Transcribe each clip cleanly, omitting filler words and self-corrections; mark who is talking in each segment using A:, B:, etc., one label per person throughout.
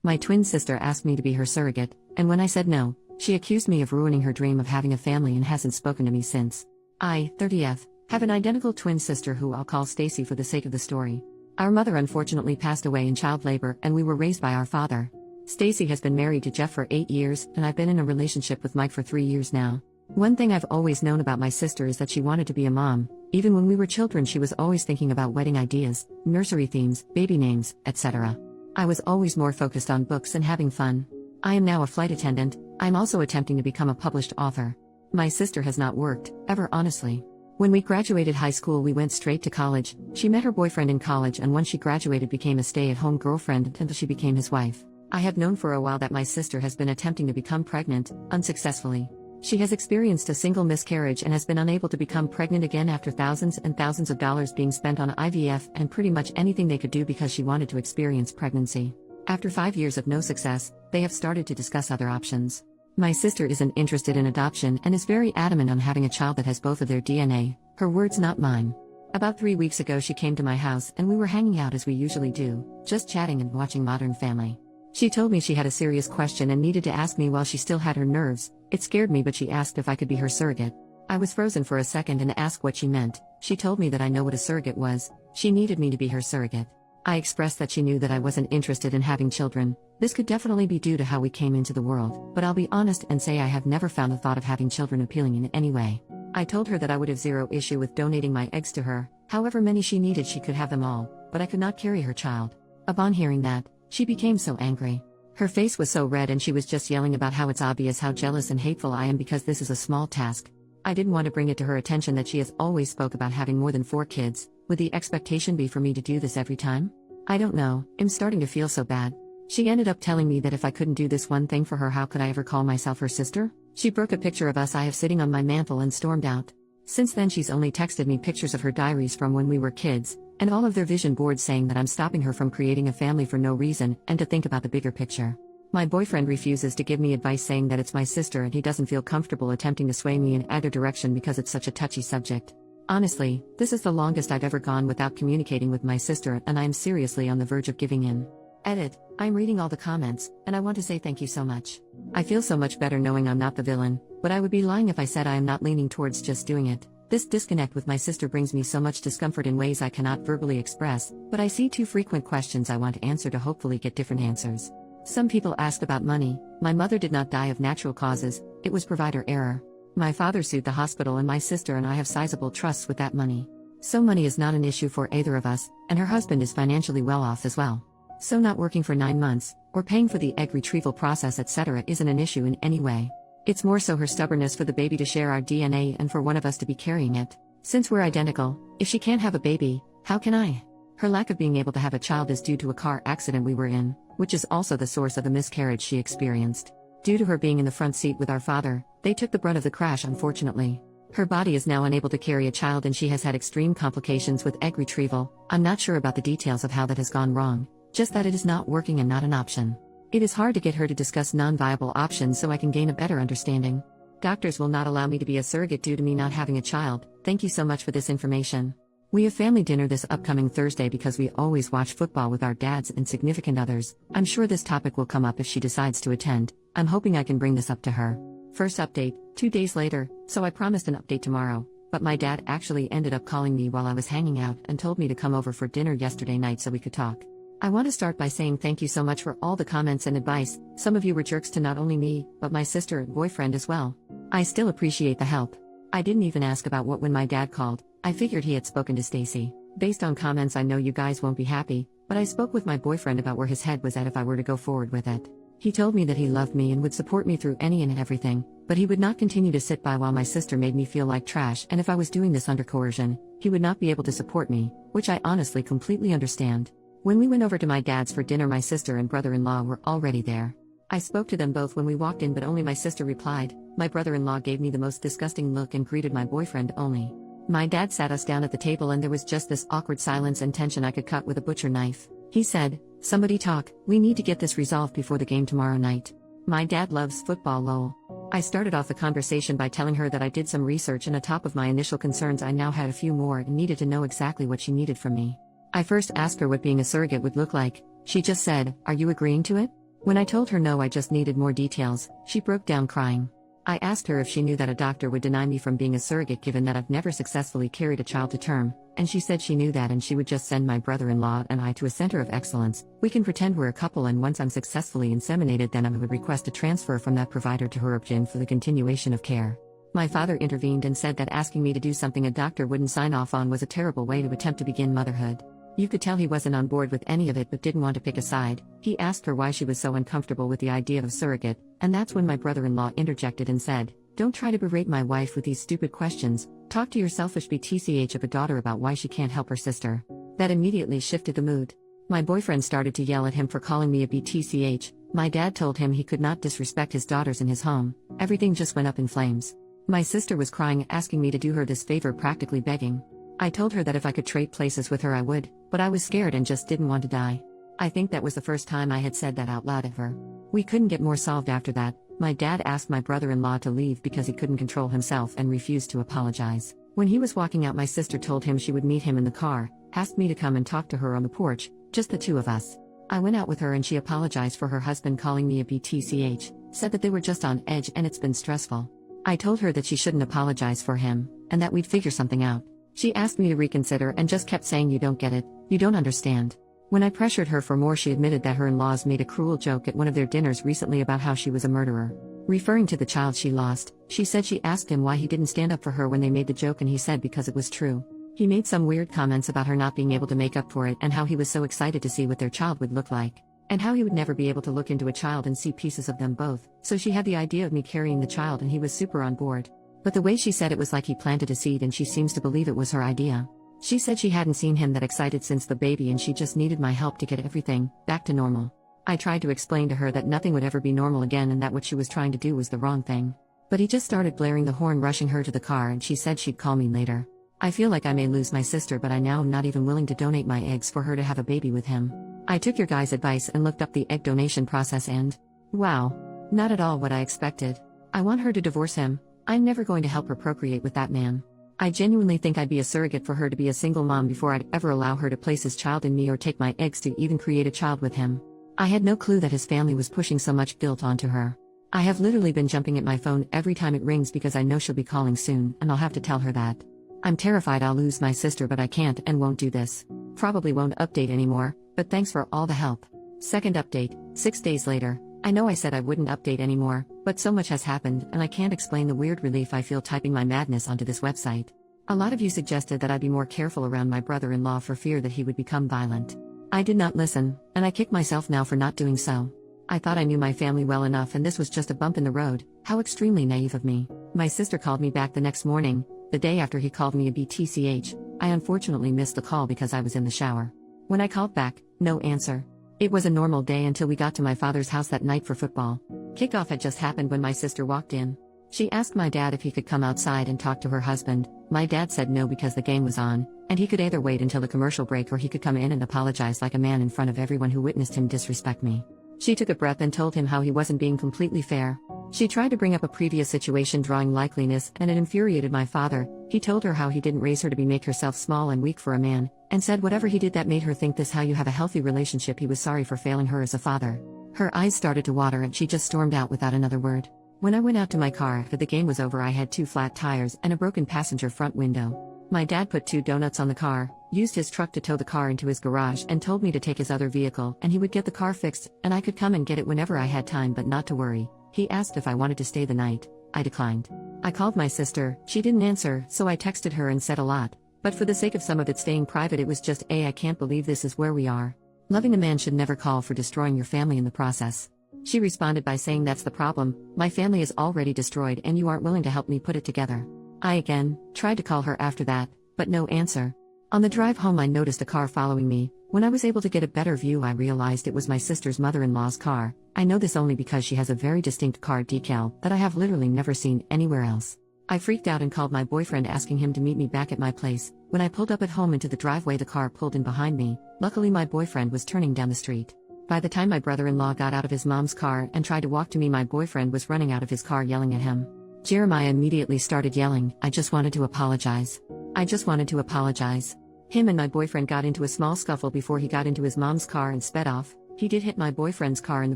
A: My twin sister asked me to be her surrogate, and when I said no, she accused me of ruining her dream of having a family and hasn't spoken to me since. I, 30th, have an identical twin sister who I'll call Stacy for the sake of the story. Our mother unfortunately passed away in child labor and we were raised by our father. Stacy has been married to Jeff for 8 years and I've been in a relationship with Mike for 3 years now. One thing I've always known about my sister is that she wanted to be a mom. Even when we were children she was always thinking about wedding ideas, nursery themes, baby names, etc. I was always more focused on books and having fun. I am now a flight attendant. I'm also attempting to become a published author. My sister has not worked, ever honestly. When we graduated high school we went straight to college. She met her boyfriend in college and once she graduated became a stay-at-home girlfriend until she became his wife. I have known for a while that my sister has been attempting to become pregnant, unsuccessfully. She has experienced a single miscarriage and has been unable to become pregnant again after thousands and thousands of dollars being spent on IVF and pretty much anything they could do because she wanted to experience pregnancy. After 5 years of no success, they have started to discuss other options. My sister isn't interested in adoption and is very adamant on having a child that has both of their DNA, her words not mine. About 3 weeks ago she came to my house and we were hanging out as we usually do, just chatting and watching Modern Family. She told me she had a serious question and needed to ask me while she still had her nerves. It scared me but she asked if I could be her surrogate. I was frozen for a second and asked what she meant. She told me that I know what a surrogate was. She needed me to be her surrogate. I expressed that she knew that I wasn't interested in having children. This could definitely be due to how we came into the world, but I'll be honest and say I have never found the thought of having children appealing in any way. I told her that I would have zero issue with donating my eggs to her, however many she needed she could have them all, but I could not carry her child. Upon hearing that, she became so angry. Her face was so red and she was just yelling about how it's obvious how jealous and hateful I am because this is a small task. I didn't want to bring it to her attention that she has always spoke about having more than 4 kids. Would the expectation be for me to do this every time? I don't know, I'm starting to feel so bad. She ended up telling me that if I couldn't do this one thing for her how could I ever call myself her sister? She broke a picture of us I have sitting on my mantle and stormed out. Since then she's only texted me pictures of her diaries from when we were kids, and all of their vision boards saying that I'm stopping her from creating a family for no reason and to think about the bigger picture. My boyfriend refuses to give me advice saying that it's my sister and he doesn't feel comfortable attempting to sway me in either direction because it's such a touchy subject. Honestly, this is the longest I've ever gone without communicating with my sister and I am seriously on the verge of giving in. Edit, I'm reading all the comments, and I want to say thank you so much. I feel so much better knowing I'm not the villain, but I would be lying if I said I am not leaning towards just doing it. This disconnect with my sister brings me so much discomfort in ways I cannot verbally express, but I see 2 frequent questions I want to answer to hopefully get different answers. Some people ask about money. My mother did not die of natural causes, it was provider error. My father sued the hospital and my sister and I have sizable trusts with that money. So money is not an issue for either of us, and her husband is financially well off as well. So not working for 9 months, or paying for the egg retrieval process etc. isn't an issue in any way. It's more so her stubbornness for the baby to share our DNA and for one of us to be carrying it. Since we're identical, if she can't have a baby, how can I? Her lack of being able to have a child is due to a car accident we were in, which is also the source of the miscarriage she experienced. Due to her being in the front seat with our father, they took the brunt of the crash unfortunately. Her body is now unable to carry a child and she has had extreme complications with egg retrieval. I'm not sure about the details of how that has gone wrong, just that it is not working and not an option. It is hard to get her to discuss non-viable options so I can gain a better understanding. Doctors will not allow me to be a surrogate due to me not having a child. Thank you so much for this information. We have family dinner this upcoming Thursday because we always watch football with our dads and significant others. I'm sure this topic will come up if she decides to attend. I'm hoping I can bring this up to her. First update, 2 days later, so I promised an update tomorrow, but my dad actually ended up calling me while I was hanging out and told me to come over for dinner yesterday night so we could talk. I want to start by saying thank you so much for all the comments and advice. Some of you were jerks to not only me, but my sister and boyfriend as well. I still appreciate the help. I didn't even ask about what when my dad called. I figured he had spoken to Stacy. Based on comments I know you guys won't be happy, but I spoke with my boyfriend about where his head was at if I were to go forward with it. He told me that he loved me and would support me through any and everything, but he would not continue to sit by while my sister made me feel like trash, and if I was doing this under coercion, he would not be able to support me, which I honestly completely understand. When we went over to my dad's for dinner my sister and brother-in-law were already there. I spoke to them both when we walked in but only my sister replied. My brother-in-law gave me the most disgusting look and greeted my boyfriend only. My dad sat us down at the table and there was just this awkward silence and tension I could cut with a butcher knife. He said, "Somebody talk, we need to get this resolved before the game tomorrow night." My dad loves football lol. I started off the conversation by telling her that I did some research and on top of my initial concerns I now had a few more and needed to know exactly what she needed from me. I first asked her what being a surrogate would look like. She just said, "Are you agreeing to it?" When I told her no, I just needed more details, she broke down crying. I asked her if she knew that a doctor would deny me from being a surrogate given that I've never successfully carried a child to term, and she said she knew that and she would just send my brother-in-law and I to a center of excellence. We can pretend we're a couple, and once I'm successfully inseminated then I would request a transfer from that provider to her option for the continuation of care. My father intervened and said that asking me to do something a doctor wouldn't sign off on was a terrible way to attempt to begin motherhood. You could tell he wasn't on board with any of it but didn't want to pick a side. He asked her why she was so uncomfortable with the idea of a surrogate, and that's when my brother-in-law interjected and said, "Don't try to berate my wife with these stupid questions, talk to your selfish BTCH of a daughter about why she can't help her sister." That immediately shifted the mood. My boyfriend started to yell at him for calling me a BTCH, my dad told him he could not disrespect his daughters in his home, everything just went up in flames. My sister was crying, asking me to do her this favor, practically begging. I told her that if I could trade places with her I would, but I was scared and just didn't want to die. I think that was the first time I had said that out loud ever. We couldn't get more solved after that. My dad asked my brother-in-law to leave because he couldn't control himself and refused to apologize. When he was walking out, my sister told him she would meet him in the car, asked me to come and talk to her on the porch, just the two of us. I went out with her and she apologized for her husband calling me a BTCH, said that they were just on edge and it's been stressful. I told her that she shouldn't apologize for him, and that we'd figure something out. She asked me to reconsider and just kept saying, "You don't get it, you don't understand." When I pressured her for more, she admitted that her in-laws made a cruel joke at one of their dinners recently about how she was a murderer. Referring to the child she lost, she said she asked him why he didn't stand up for her when they made the joke, and he said because it was true. He made some weird comments about her not being able to make up for it and how he was so excited to see what their child would look like, and how he would never be able to look into a child and see pieces of them both, so she had the idea of me carrying the child and he was super on board. But the way she said it was like he planted a seed and she seems to believe it was her idea. She said she hadn't seen him that excited since the baby and she just needed my help to get everything back to normal. I tried to explain to her that nothing would ever be normal again and that what she was trying to do was the wrong thing. But he just started blaring the horn, rushing her to the car, and she said she'd call me later. I feel like I may lose my sister, but I now am not even willing to donate my eggs for her to have a baby with him. I took your guys' advice and looked up the egg donation process and, wow, not at all what I expected. I want her to divorce him. I'm never going to help her procreate with that man. I genuinely think I'd be a surrogate for her to be a single mom before I'd ever allow her to place his child in me or take my eggs to even create a child with him. I had no clue that his family was pushing so much guilt onto her. I have literally been jumping at my phone every time it rings because I know she'll be calling soon and I'll have to tell her that. I'm terrified I'll lose my sister, but I can't and won't do this. Probably won't update anymore, but thanks for all the help. Second update, 6 days later. I know I said I wouldn't update anymore, but so much has happened and I can't explain the weird relief I feel typing my madness onto this website. A lot of you suggested that I be more careful around my brother-in-law for fear that he would become violent. I did not listen, and I kick myself now for not doing so. I thought I knew my family well enough and this was just a bump in the road. How extremely naive of me. My sister called me back the next morning, the day after he called me a BTCH. I unfortunately missed the call because I was in the shower. When I called back, no answer. It was a normal day until we got to my father's house that night for football. Kickoff had just happened when my sister walked in. She asked my dad if he could come outside and talk to her husband. My dad said no because the game was on, and he could either wait until the commercial break or he could come in and apologize like a man in front of everyone who witnessed him disrespect me. She took a breath and told him how he wasn't being completely fair. She tried to bring up a previous situation drawing likeliness, and it infuriated my father. He told her how he didn't raise her to make herself small and weak for a man, and said whatever he did that made her think this how you have a healthy relationship, he was sorry for failing her as a father. Her eyes started to water and she just stormed out without another word. When I went out to my car after the game was over, I had 2 flat tires and a broken passenger front window. My dad put 2 donuts on the car, used his truck to tow the car into his garage, and told me to take his other vehicle and he would get the car fixed and I could come and get it whenever I had time, but not to worry. He asked if I wanted to stay the night. I declined. I called my sister, she didn't answer, so I texted her and said a lot. But for the sake of some of it staying private, it was just I can't believe this is where we are. Loving a man should never call for destroying your family in the process. She responded by saying that's the problem, my family is already destroyed and you aren't willing to help me put it together. I again tried to call her after that, but no answer. On the drive home I noticed a car following me. When I was able to get a better view I realized it was my sister's mother-in-law's car. I know this only because she has a very distinct car decal that I have literally never seen anywhere else. I freaked out and called my boyfriend asking him to meet me back at my place. When I pulled up at home into the driveway, the car pulled in behind me. Luckily my boyfriend was turning down the street. By the time my brother-in-law got out of his mom's car and tried to walk to me, my boyfriend was running out of his car yelling at him. Jeremiah immediately started yelling, I just wanted to apologize. I just wanted to apologize. Him and my boyfriend got into a small scuffle before he got into his mom's car and sped off. He did hit my boyfriend's car in the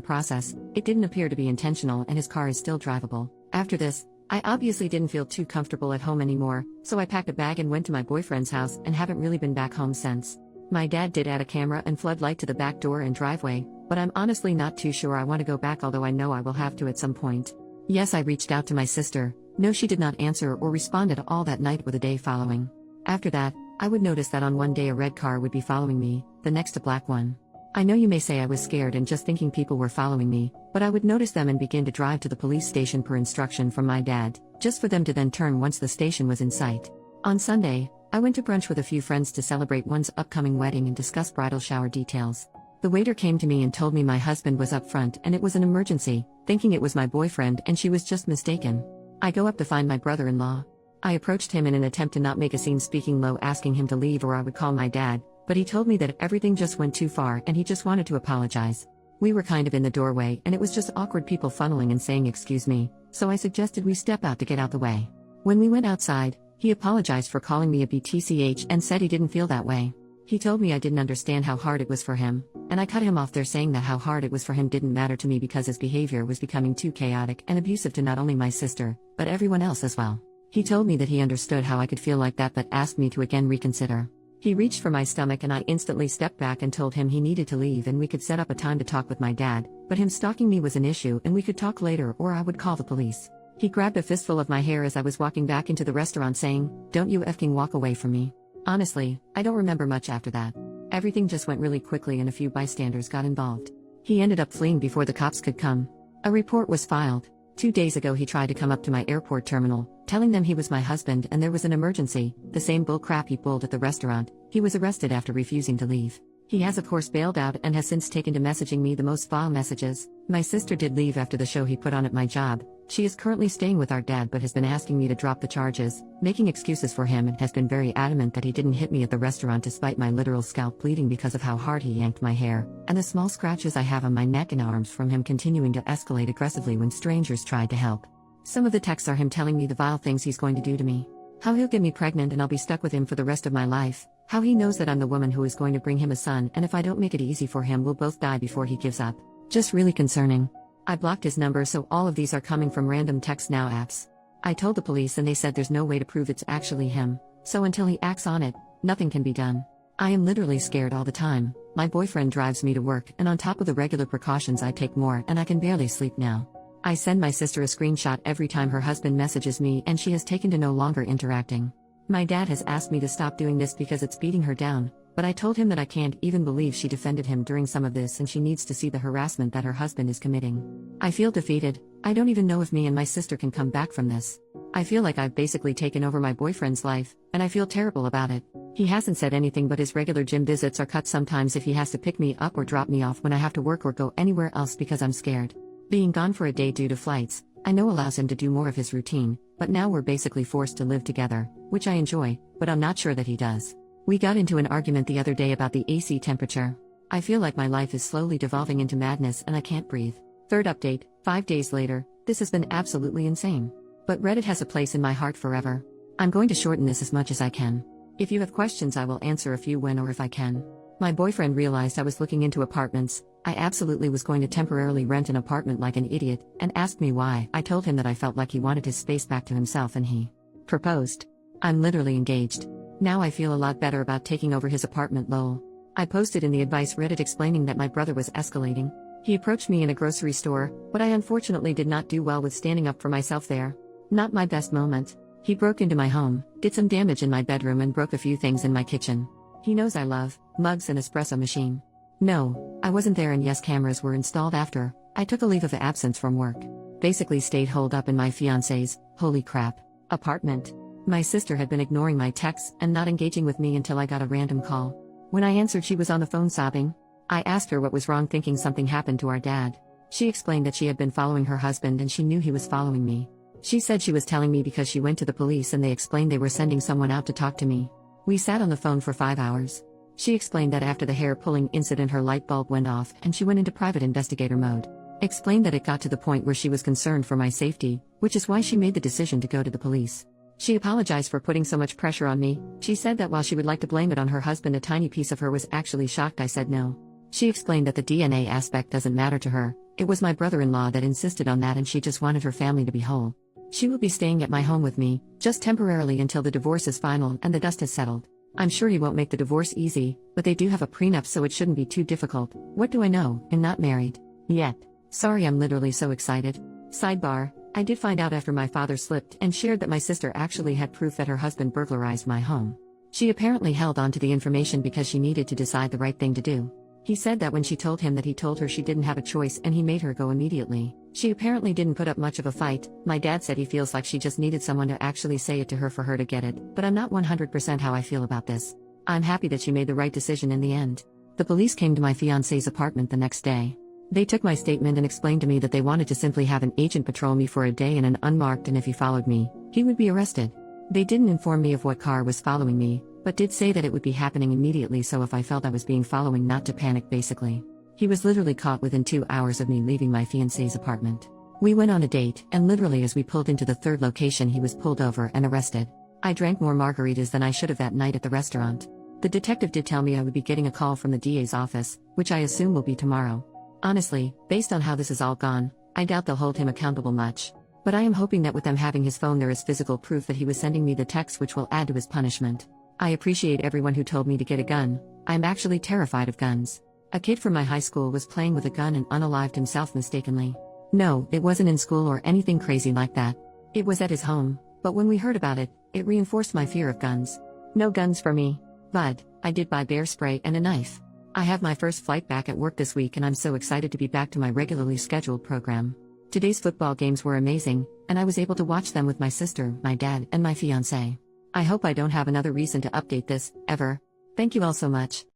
A: process. It didn't appear to be intentional and his car is still drivable. After this, I obviously didn't feel too comfortable at home anymore, so I packed a bag and went to my boyfriend's house and haven't really been back home since. My dad did add a camera and floodlight to the back door and driveway, but I'm honestly not too sure I want to go back, although I know I will have to at some point. Yes, I reached out to my sister. No, she did not answer or respond at all that night or the day following. After that, I would notice that on one day a red car would be following me, the next a black one. I know you may say I was scared and just thinking people were following me, but I would notice them and begin to drive to the police station per instruction from my dad, just for them to then turn once the station was in sight. On Sunday, I went to brunch with a few friends to celebrate one's upcoming wedding and discuss bridal shower details. The waiter came to me and told me my husband was up front and it was an emergency, thinking it was my boyfriend and she was just mistaken. I go up to find my brother-in-law. I approached him in an attempt to not make a scene, speaking low, asking him to leave or I would call my dad, but he told me that everything just went too far and he just wanted to apologize. We were kind of in the doorway and it was just awkward people funneling and saying excuse me, so I suggested we step out to get out the way. When we went outside, he apologized for calling me a BTCH and said he didn't feel that way. He told me I didn't understand how hard it was for him, and I cut him off there, saying that how hard it was for him didn't matter to me because his behavior was becoming too chaotic and abusive to not only my sister, but everyone else as well. He told me that he understood how I could feel like that but asked me to again reconsider. He reached for my stomach and I instantly stepped back and told him he needed to leave and we could set up a time to talk with my dad, but him stalking me was an issue and we could talk later or I would call the police. He grabbed a fistful of my hair as I was walking back into the restaurant, saying, "Don't you effing walk away from me." Honestly, I don't remember much after that. Everything just went really quickly and a few bystanders got involved. He ended up fleeing before the cops could come. A report was filed. 2 days ago he tried to come up to my airport terminal, telling them he was my husband and there was an emergency, the same bull crap he pulled at the restaurant. He was arrested after refusing to leave. He has of course bailed out and has since taken to messaging me the most vile messages. My sister did leave after the show he put on at my job. She is currently staying with our dad but has been asking me to drop the charges, making excuses for him, and has been very adamant that he didn't hit me at the restaurant despite my literal scalp bleeding because of how hard he yanked my hair, and the small scratches I have on my neck and arms from him continuing to escalate aggressively when strangers tried to help. Some of the texts are him telling me the vile things he's going to do to me. How he'll get me pregnant and I'll be stuck with him for the rest of my life. How he knows that I'm the woman who is going to bring him a son, and if I don't make it easy for him we'll both die before he gives up. Just really concerning. I blocked his number, so all of these are coming from random text now apps. I told the police and they said there's no way to prove it's actually him, so until he acts on it, nothing can be done. I am literally scared all the time. My boyfriend drives me to work and on top of the regular precautions I take more, and I can barely sleep now. I send my sister a screenshot every time her husband messages me and she has taken to no longer interacting. My dad has asked me to stop doing this because it's beating her down, but I told him that I can't even believe she defended him during some of this and she needs to see the harassment that her husband is committing. I feel defeated. I don't even know if me and my sister can come back from this. I feel like I've basically taken over my boyfriend's life, and I feel terrible about it. He hasn't said anything, but his regular gym visits are cut sometimes if he has to pick me up or drop me off when I have to work or go anywhere else because I'm scared. Being gone for a day due to flights, I know allows him to do more of his routine, but now we're basically forced to live together, which I enjoy, but I'm not sure that he does. We got into an argument the other day about the AC temperature. I feel like my life is slowly devolving into madness and I can't breathe. Third update, 5 days later. This has been absolutely insane. But Reddit has a place in my heart forever. I'm going to shorten this as much as I can. If you have questions I will answer a few when or if I can. My boyfriend realized I was looking into apartments. I absolutely was going to temporarily rent an apartment like an idiot, and asked me why. I told him that I felt like he wanted his space back to himself and he proposed. I'm literally engaged. Now I feel a lot better about taking over his apartment, lol. I posted in the advice Reddit explaining that my brother was escalating. He approached me in a grocery store, but I unfortunately did not do well with standing up for myself there. Not my best moment. He broke into my home, did some damage in my bedroom and broke a few things in my kitchen. He knows I love mugs and espresso machine. No, I wasn't there, and yes, cameras were installed after I took a leave of absence from work. Basically stayed holed up in my fiance's, holy crap, apartment. My sister had been ignoring my texts and not engaging with me until I got a random call. When I answered, she was on the phone sobbing. I asked her what was wrong, thinking something happened to our dad. She explained that she had been following her husband and she knew he was following me. She said she was telling me because she went to the police and they explained they were sending someone out to talk to me. We sat on the phone for 5 hours. She explained that after the hair pulling incident her light bulb went off and she went into private investigator mode. Explained that it got to the point where she was concerned for my safety, which is why she made the decision to go to the police. She apologized for putting so much pressure on me. She said that while she would like to blame it on her husband, a tiny piece of her was actually shocked I said no. She explained that the DNA aspect doesn't matter to her, it was my brother-in-law that insisted on that and she just wanted her family to be whole. She will be staying at my home with me, just temporarily until the divorce is final and the dust has settled. I'm sure he won't make the divorce easy, but they do have a prenup so it shouldn't be too difficult. What do I know? I'm not married. Yet. Sorry, I'm literally so excited. Sidebar, I did find out after my father slipped and shared that my sister actually had proof that her husband burglarized my home. She apparently held on to the information because she needed to decide the right thing to do. He said that when she told him that he told her she didn't have a choice and he made her go immediately. She apparently didn't put up much of a fight. My dad said he feels like she just needed someone to actually say it to her for her to get it, but I'm not 100% how I feel about this. I'm happy that she made the right decision in the end. The police came to my fiancé's apartment the next day. They took my statement and explained to me that they wanted to simply have an agent patrol me for a day in an unmarked and if he followed me, he would be arrested. They didn't inform me of what car was following me, but did say that it would be happening immediately so if I felt I was being followed not to panic basically. He was literally caught within 2 hours of me leaving my fiancé's apartment. We went on a date, and literally as we pulled into the third location he was pulled over and arrested. I drank more margaritas than I should have that night at the restaurant. The detective did tell me I would be getting a call from the DA's office, which I assume will be tomorrow. Honestly, based on how this has all gone, I doubt they'll hold him accountable much. But I am hoping that with them having his phone there is physical proof that he was sending me the text which will add to his punishment. I appreciate everyone who told me to get a gun. I'm actually terrified of guns. A kid from my high school was playing with a gun and unalived himself mistakenly. No, it wasn't in school or anything crazy like that. It was at his home, but when we heard about it, it reinforced my fear of guns. No guns for me. But I did buy bear spray and a knife. I have my first flight back at work this week and I'm so excited to be back to my regularly scheduled program. Today's football games were amazing, and I was able to watch them with my sister, my dad, and my fiancé. I hope I don't have another reason to update this, ever. Thank you all so much.